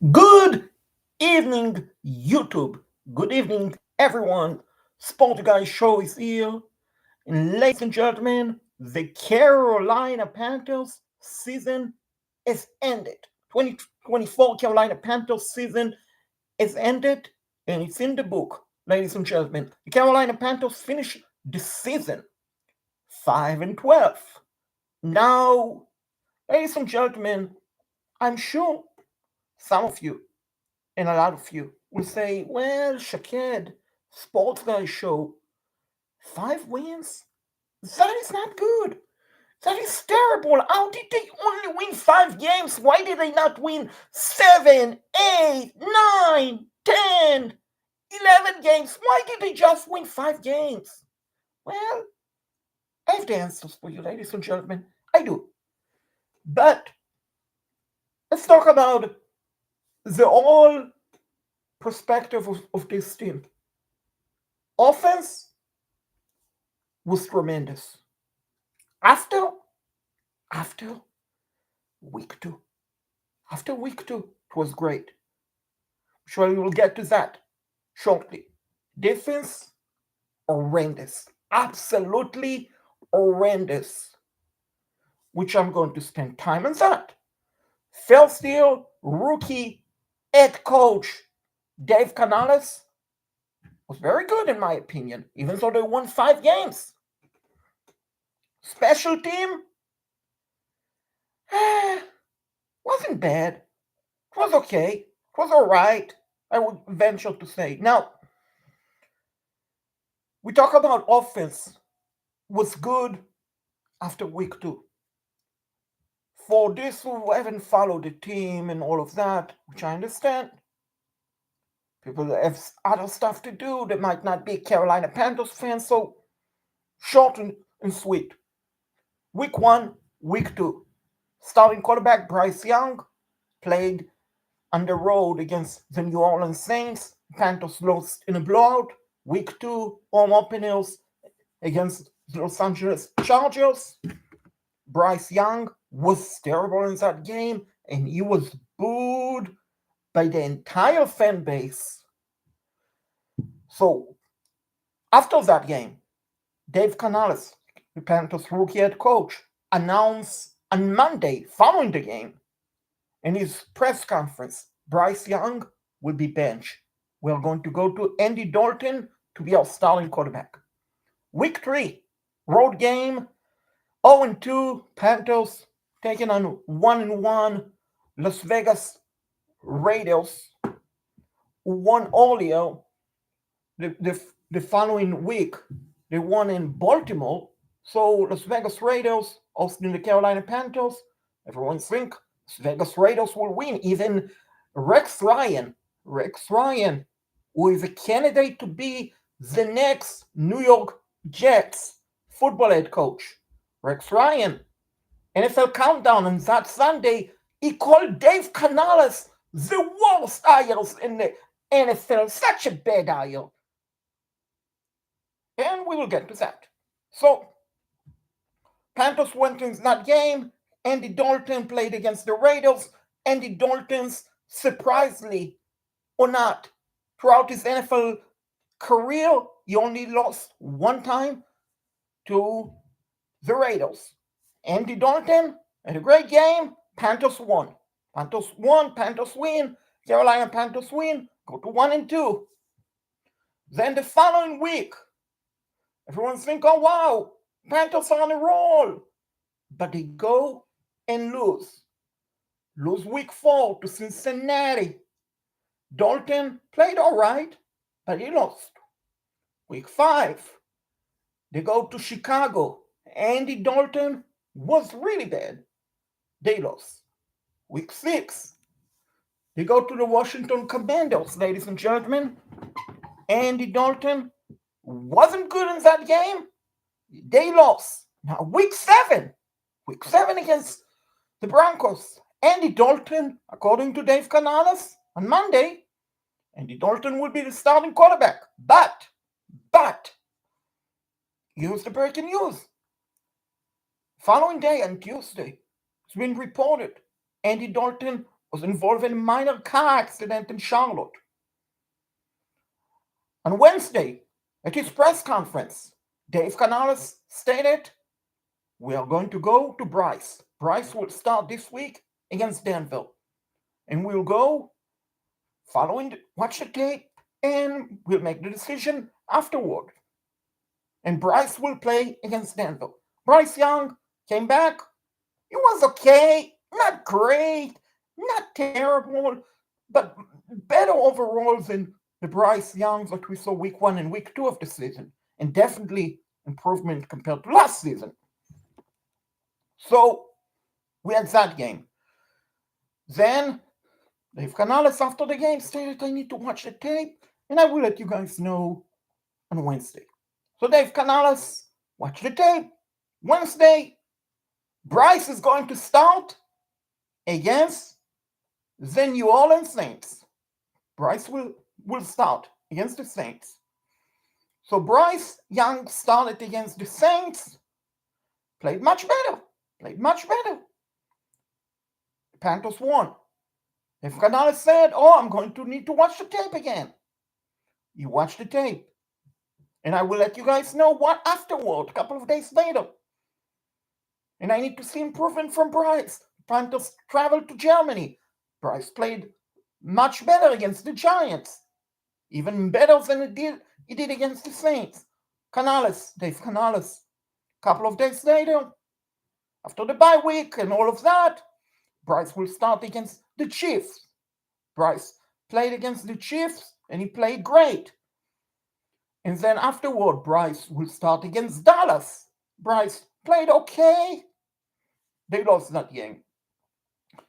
Good evening, YouTube. Good evening, everyone. Sport Guy Show is here. And ladies and gentlemen, the Carolina Panthers season is ended. 2024 Carolina Panthers season is ended, and it's in the book, ladies and gentlemen. The Carolina Panthers finished the season 5-12. Now, ladies and gentlemen, I'm sure some of you and a lot of you will say, well, Shaked, sports guy show, 5 wins? That is not good. That is terrible. How did they only win 5 games? Why did they not win 7, 8, 9, 10, 11 games? Why did they just win 5 games? Well, I have the answers for you, ladies and gentlemen. I do. But let's talk about the whole perspective of this team. Offense was tremendous. After after week two, after week two, it was great. Sure, we will get to that shortly. Defense horrendous, absolutely horrendous. Which I'm going to spend time on that. First year rookie head coach Dave Canales was very good in my opinion, even though they won 5 games. Special team wasn't bad. It was okay. It was alright, I would venture to say. Now, we talk about offense was good after week two. For this who haven't followed the team and all of that, which I understand, people have other stuff to do. They might not be Carolina Panthers fans, so short and sweet. Week one, week two. Starting quarterback Bryce Young played on the road against the New Orleans Saints. Panthers lost in a blowout. Week two, home openers against the Los Angeles Chargers. Bryce Young was terrible in that game, and he was booed by the entire fan base. So, after that game, Dave Canales, the Panthers rookie head coach, announced on Monday, following the game, in his press conference, Bryce Young will be benched. We're going to go to Andy Dalton to be our starting quarterback. Week three, road game, 0-2 Panthers taking on 1-1 Las Vegas Raiders, who won earlier the following week. They won in Baltimore. So Las Vegas Raiders hosting the Carolina Panthers. Everyone think Las Vegas Raiders will win. Even Rex Ryan, who is a candidate to be the next New York Jets football head coach. Rex Ryan, NFL Countdown on that Sunday, he called Dave Canales the worst hires in the NFL. Such a bad hire. And we will get to that. So, Panthers went in that game. Andy Dalton played against the Raiders. Andy Dalton's, surprisingly or not, throughout his NFL career, he only lost one time to the Raiders. Andy Dalton had a great game. Panthers won. Panthers won. Panthers win. Carolina Panthers win. Go to 1-2. Then the following week, everyone's thinking, oh wow, Panthers are on a roll. But they go and lose. Lose week 4 to Cincinnati. Dalton played all right, but he lost. Week 5, they go to Chicago. Andy Dalton was really bad. They lost. Week 6, they go to the Washington Commanders, ladies and gentlemen. Andy Dalton wasn't good in that game. They lost. Now, week 7 against the Broncos. Andy Dalton, according to Dave Canales, on Monday, Andy Dalton will be the starting quarterback. But, here's the breaking news. Following day on Tuesday, it's been reported Andy Dalton was involved in a minor car accident in Charlotte. On Wednesday, at his press conference, Dave Canales stated, "We are going to go to Bryce. Bryce will start this week against Denver. And we'll go watch the tape, and we'll make the decision afterward. And Bryce will play against Denver." Bryce Young came back. It was okay, not great, not terrible, but better overall than the Bryce Youngs that we saw week 1 and week 2 of the season, and definitely improvement compared to last season. So we had that game. Then Dave Canales, after the game, stated, "I need to watch the tape, and I will let you guys know on Wednesday." So Dave Canales watched the tape. Wednesday, Bryce is going to start against the New Orleans Saints. Bryce will start against the Saints. So Bryce Young started against the Saints, played much better. The Panthers won. If Canales said, "Oh, I'm going to need to watch the tape again," you watch the tape. And I will let you guys know what afterward, a couple of days later. And I need to see improvement from Bryce. Panthers traveled to Germany. Bryce played much better against the Giants. Even better than he did against the Saints. Dave Canales. A couple of days later, after the bye week and all of that, Bryce will start against the Chiefs. Bryce played against the Chiefs and he played great. And then afterward, Bryce will start against Dallas. Bryce played okay. They lost that game.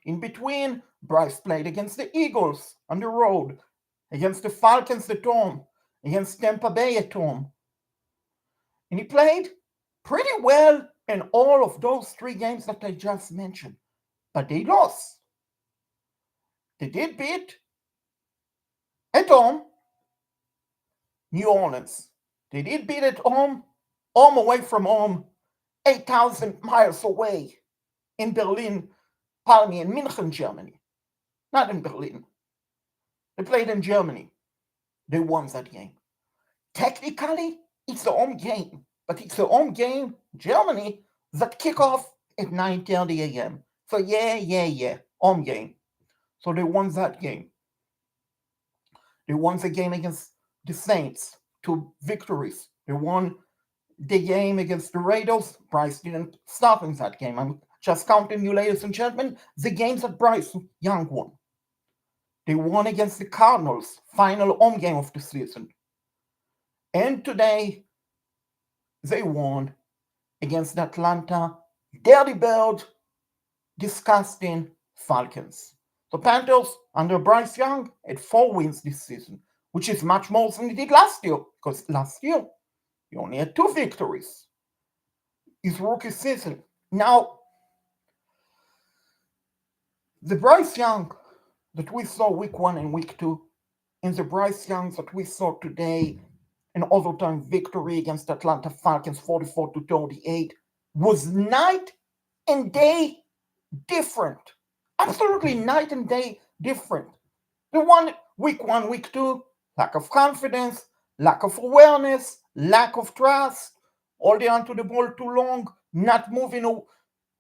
In between, Bryce played against the Eagles on the road, against the Falcons at home, against Tampa Bay at home. And he played pretty well in all of those 3 games that I just mentioned. But they lost. They did beat at home New Orleans. They did beat at home away from home, 8,000 miles away in Berlin, pardon me, in München, Germany. Not in Berlin. They played in Germany. They won that game. Technically, it's a home game, but it's a home game, Germany, that kick off at 9:30 a.m. So yeah, home game. So they won that game. They won the game against the Saints, 2 victories. They won the game against the Raiders. Bryce didn't start in that game. I'm just counting you, ladies and gentlemen, the games that Bryce Young won. They won against the Cardinals, final home game of the season. And today, they won against the Atlanta Dirty Bird, disgusting Falcons. The Panthers, under Bryce Young, had 4 wins this season, which is much more than they did last year, because last year, he only had 2 victories. His rookie season. Now, the Bryce Young that we saw week 1 and week 2, and the Bryce Young that we saw today, an overtime victory against the Atlanta Falcons 44-38, was night and day different. Absolutely night and day different. The one week 1, week 2, lack of confidence, lack of awareness, lack of trust, holding onto the ball too long, not moving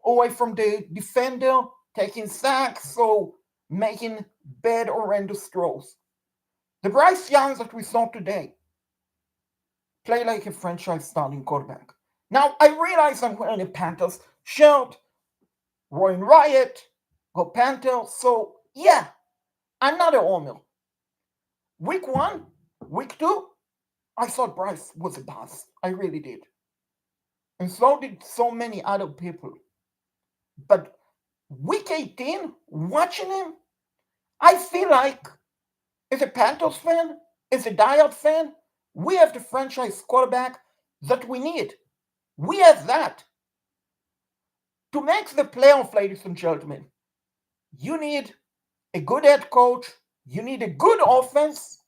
away from the defender, taking sacks, so making bad, horrendous throws. The Bryce Young that we saw today play like a franchise starting quarterback. Now, I realize I'm wearing a Panthers shirt, Roaring Riot, go Panthers, so yeah, I'm not a homer. Week 1, week 2, I thought Bryce was a bust. I really did. And so did so many other people. But week 18, watching him, I feel like, as a Panthers fan, as a diehard fan, we have the franchise quarterback that we need. We have that. To make the playoff, ladies and gentlemen, you need a good head coach, you need a good offense,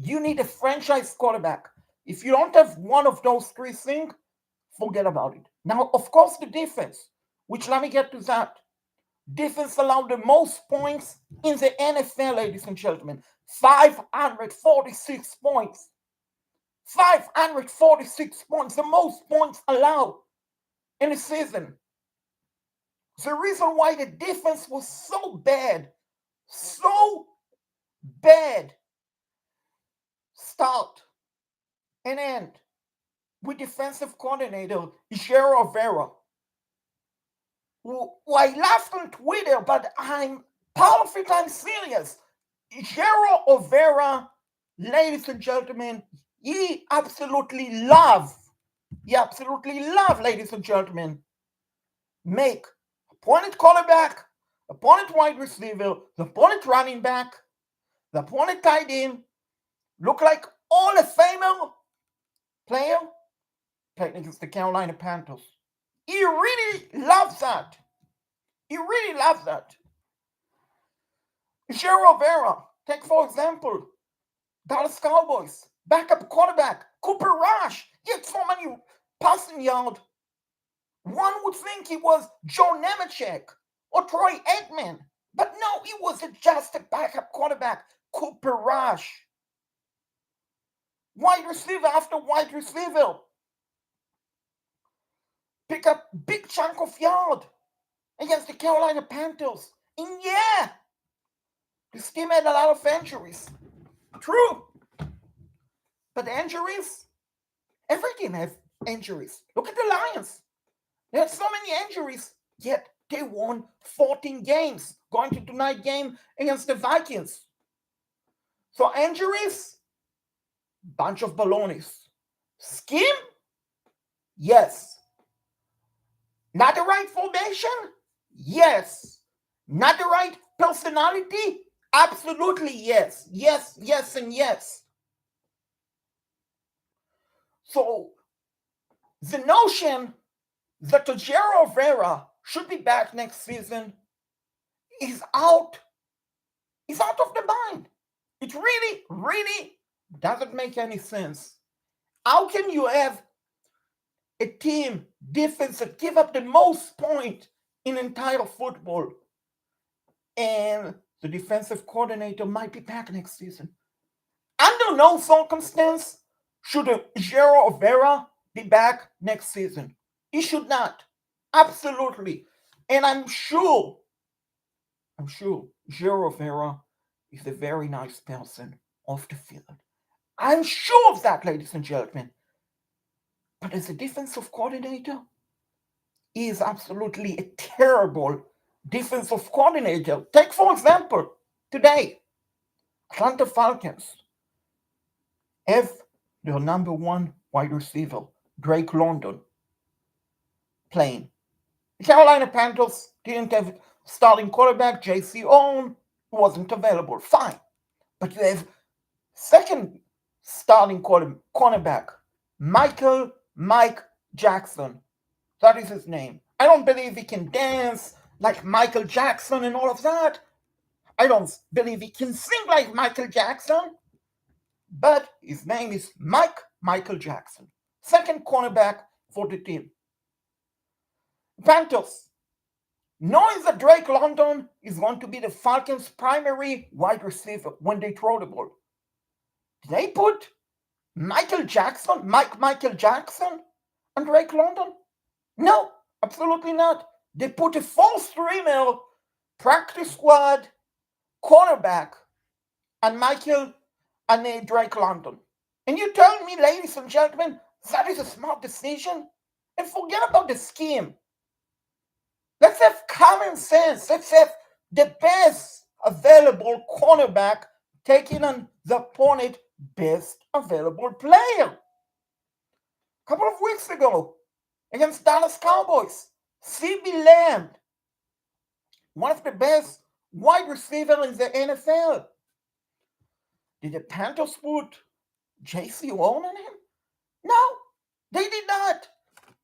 you need a franchise quarterback. If you don't have one of those 3 things, forget about it. Now, of course, the defense, which let me get to that. Defense allowed the most points in the NFL, ladies and gentlemen. 546 points. 546 points, the most points allowed in a season. The reason why the defense was so bad, start and end with defensive coordinator Jero Vera, who I laughed on Twitter, but I'm part of it, I'm serious. Jero Vera, ladies and gentlemen, he absolutely love, ladies and gentlemen, make opponent quarterback, opponent wide receiver, the opponent running back, the opponent tight end, look like all a Famer player playing against the Carolina Panthers. He really loves that. He really loves that. Jero Vera, take for example, Dallas Cowboys, backup quarterback, Cooper Rush. He had so many passing yards. One would think he was Joe Nemechek or Troy Aikman. But no, he was just a backup quarterback, Cooper Rush. Wide receiver after wide receiver. Pick up big chunk of yard against the Carolina Panthers. And yeah, this team had a lot of injuries. True. But the injuries, every team has injuries. Look at the Lions. They had so many injuries, yet they won 14 games going to tonight game against the Vikings. So injuries, bunch of balonies. Scheme? Yes. Not the right formation? Yes. Not the right personality? Absolutely yes. Yes, yes, and yes. So the notion that Jero Vera should be back next season is out of the mind. It really, really doesn't make any sense. How can you have a team defense that give up the most point in entire football and the defensive coordinator might be back next season? Under no circumstance should Jero Vera be back next season. He should not. Absolutely. And I'm sure Jero Vera is a very nice person off the field. I'm sure of that, ladies and gentlemen. But as a defensive coordinator, he is absolutely a terrible defensive coordinator. Take, for example, today, Atlanta Falcons have their number one wide receiver, Drake London, playing. The Carolina Panthers didn't have starting quarterback, J.C. Owen, who wasn't available. Fine. But you have second starting cornerback, Mike Jackson. That is his name. I don't believe he can dance like Michael Jackson and all of that. I don't believe he can sing like Michael Jackson. But his name is Michael Jackson. Second cornerback for the team. Panthers, knowing that Drake London is going to be the Falcons' primary wide receiver when they throw the ball, they put Michael Jackson and Drake London? No, absolutely not. They put a four-streamer practice squad cornerback and Drake London. And you tell me, ladies and gentlemen, that is a smart decision? And forget about the scheme. Let's have common sense. Let's have the best available cornerback taking on the opponent best available player. A couple of weeks ago, against Dallas Cowboys, CB Lamb, one of the best wide receivers in the NFL. Did the Panthers put J.C. Owen on him? No, they did not.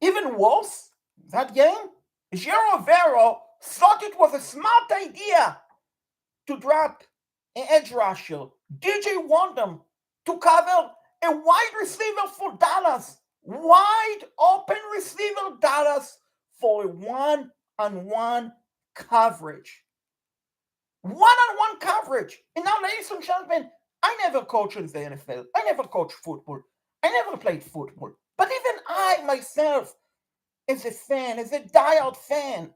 Even worse, that game, Jero Vera thought it was a smart idea to drop an edge rusher, DJ Wondham, to cover a wide receiver for Dallas. Wide open receiver Dallas for a one-on-one coverage. One-on-one coverage. And now, ladies and gentlemen, I never coached in the NFL. I never coached football. I never played football. But even I myself, as a fan, as a diehard fan,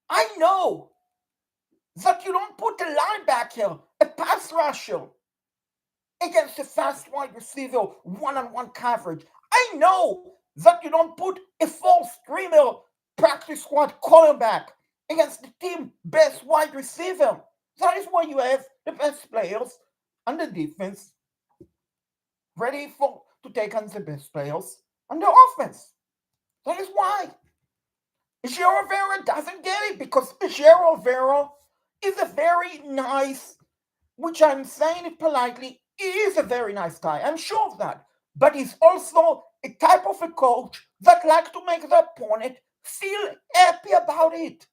I know that you don't put a linebacker, a pass rusher, against a fast wide receiver, one-on-one coverage. I know that you don't put a full-streamer practice squad quarterback against the team best wide receiver. That is why you have the best players on the defense ready to take on the best players on the offense. That is why. Giro Vera doesn't get it because Giro Vera is a very nice, which I'm saying it politely, he is a very nice guy. I'm sure of that. But he's also a type of a coach that likes to make the opponent feel happy about it.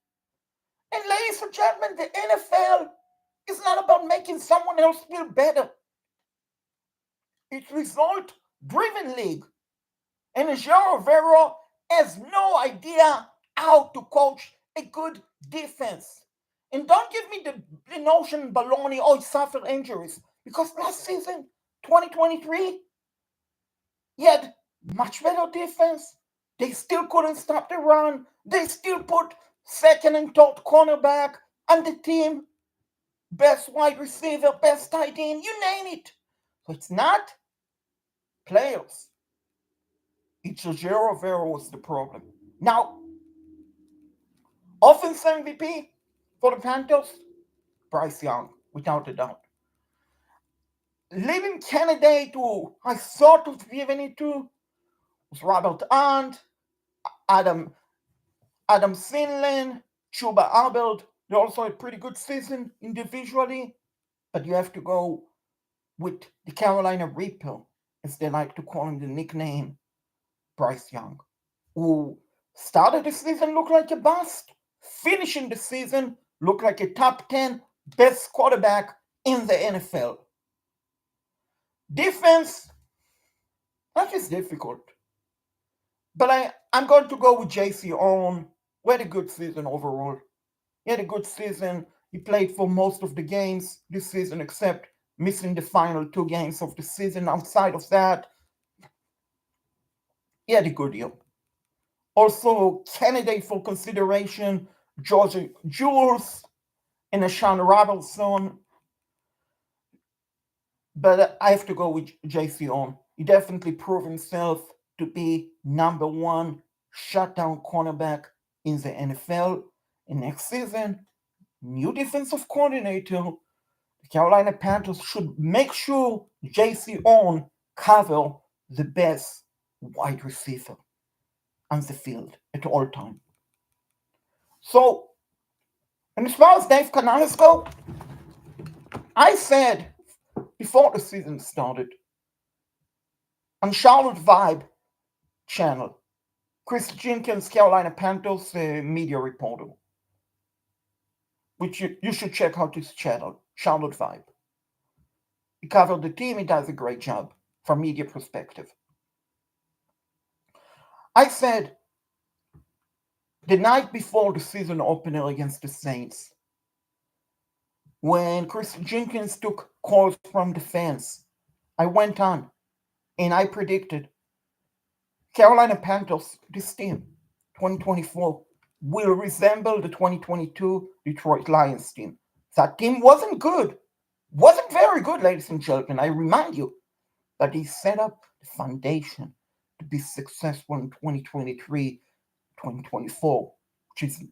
And ladies and gentlemen, the NFL is not about making someone else feel better. It's result-driven league. And Joe Rivera has no idea how to coach a good defense. And don't give me the notion baloney, oh, he suffered injuries. Because last season, 2023, he had much better defense. They still couldn't stop the run. They still put second and third cornerback on the team. Best wide receiver, best tight end, you name it. So it's not players. It's Joe Rivera was the problem. Now, offense MVP for the Panthers, Bryce Young, without a doubt. Leading candidate who I sort of given it to was Robert Hunt, Adam Sinlin, Chuba Hubbard. They also had a pretty good season individually, but you have to go with the Carolina Reaper, as they like to call him, the nickname, Bryce Young, who started the season looked like a bust, finishing the season looked like a top 10 best quarterback in the NFL. Defense, that is difficult. But I'm going to go with JC Owen. We had a good season overall. He had a good season. He played for most of the games this season, except missing the final 2 games of the season. Outside of that, he had a good year. Also, candidate for consideration, Georgia Jules and Sean Robertson. But I have to go with JC Owen. He definitely proved himself to be number 1 shutdown cornerback in the NFL. And next season, new defensive coordinator, the Carolina Panthers should make sure JC Owen cover the best wide receiver on the field at all time. So, and as far as Dave Canales go, I said before the season started on Charlotte Vibe channel, Chris Jenkins, Carolina Panthers media reporter, which you should check out his channel, Charlotte Vibe. He covered the team. He does a great job from media perspective. I said the night before the season opener against the Saints, when Chris Jenkins took calls from the fans, I went on and I predicted Carolina Panthers, this team, 2024, will resemble the 2022 Detroit Lions team. That team wasn't good. Wasn't very good, ladies and gentlemen, I remind you. But he set up the foundation to be successful in 2023, 2024, which is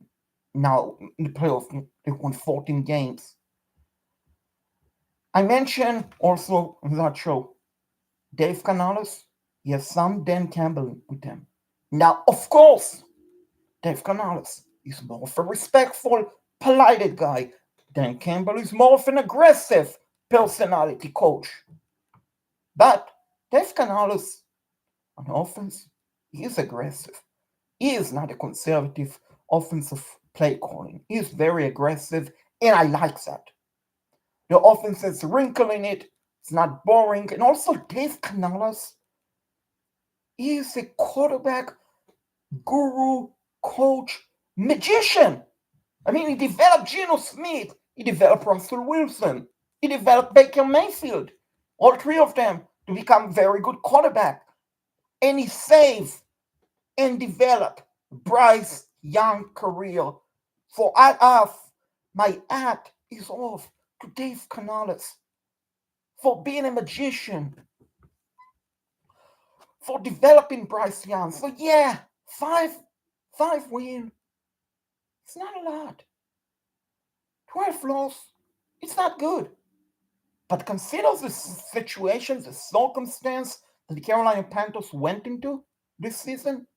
now in the playoff. They won 14 games. I mentioned also on that show, Dave Canales, he has some Dan Campbell with him. Now, of course, Dave Canales is more of a respectful, polite guy. Dan Campbell is more of an aggressive personality coach. But Dave Canales, on offense, he is aggressive. He is not a conservative offensive play calling. He is very aggressive, and I like that. The offense has a wrinkle in it. It's not boring. And also, Dave Canales, he is a quarterback guru, coach, magician. I mean, he developed Geno Smith, he developed Russell Wilson, he developed Baker Mayfield, all three of them to become very good quarterback. And he saved and developed Bryce Young career. For I have my hat is off to Dave Canales for being a magician, for developing Bryce Young. So yeah, five win. It's not a lot. 12 loss. It's not good. But consider the situation, the circumstance that the Carolina Panthers went into this season.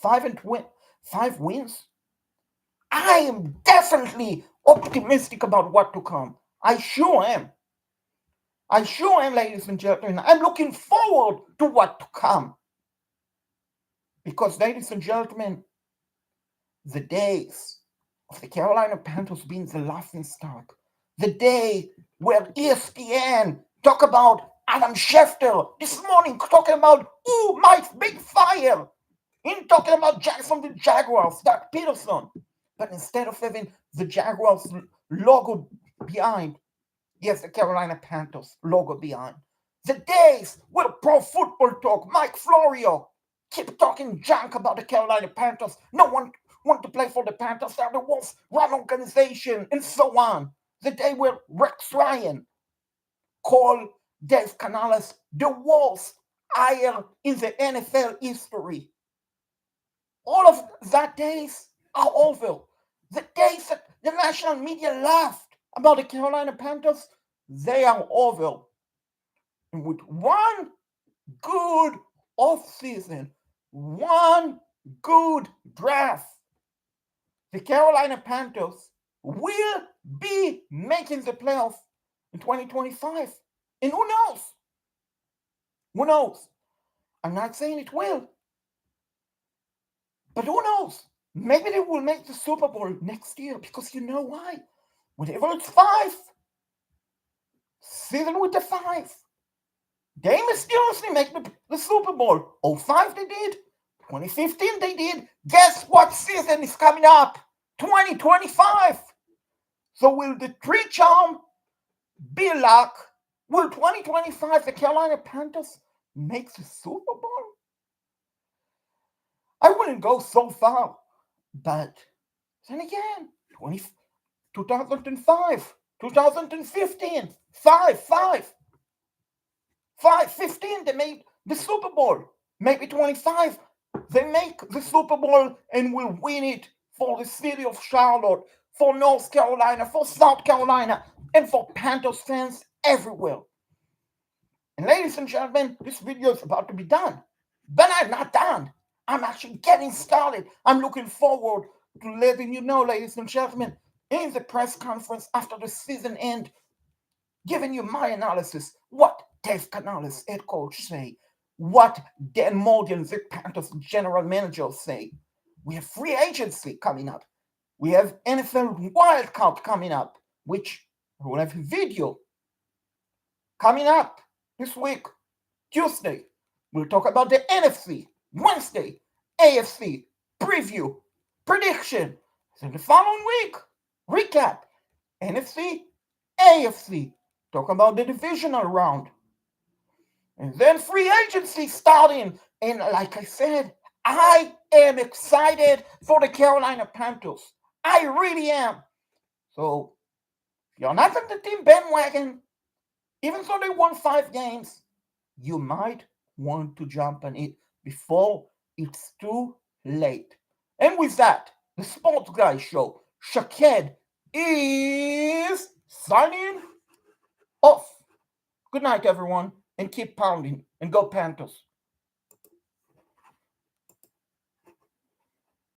5 wins. I am definitely optimistic about what to come. I sure am. I sure am, ladies and gentlemen. I'm looking forward to what to come. Because, ladies and gentlemen, the days of the Carolina Panthers being the laughingstock, the day where ESPN talk about Adam Schefter this morning talking about Mike's big fire, in talking about Jacksonville Jaguars, Doug Peterson, but instead of having the Jaguars logo behind, he has the Carolina Panthers logo behind. The days where Pro Football Talk, Mike Florio, keep talking junk about the Carolina Panthers. No one want to play for the Panthers. They're the worst run organization, and so on. The day where Rex Ryan called Dave Canales the worst hire in the NFL history. All of that days are over. The days that the national media laughed about the Carolina Panthers, they are over. And with one good offseason, one good draft, the Carolina Panthers will be making the playoff in 2025. And who knows? Who knows? I'm not saying it will. But who knows? Maybe they will make the Super Bowl next year, because you know why? Whenever it's 5, season with the 5, they mysteriously make the Super Bowl. 05 they did. 2015 they did. Guess what season is coming up? 2025. So will the three charm be luck? Will 2025 the Carolina Panthers make the Super Bowl? I wouldn't go so far, but then again, 2005, 2015, 15, they made the Super Bowl. Maybe 25, they make the Super Bowl and will win it for the city of Charlotte, for North Carolina, for South Carolina, and for Panthers fans everywhere. And ladies and gentlemen, this video is about to be done. But I'm not done. I'm actually getting started. I'm looking forward to letting you know, ladies and gentlemen, in the press conference after the season end, giving you my analysis, what Dave Canales, head coach, say, what Dan Morgan, the Panthers general manager, say. We have free agency coming up. We have NFL wildcard coming up, which we will have a video coming up this week, Tuesday. We'll talk about the NFC. Wednesday, AFC, preview, prediction. Then the following week, recap, NFC, AFC. Talk about the divisional round. And then free agency starting. And like I said, I am excited for the Carolina Panthers. I really am. So, if you're not on the team bandwagon, even though they won 5 games, you might want to jump on it before it's too late. And with that, the Sports Guy Show, Shaked, is signing off. Good night, everyone, and keep pounding, and go Panthers.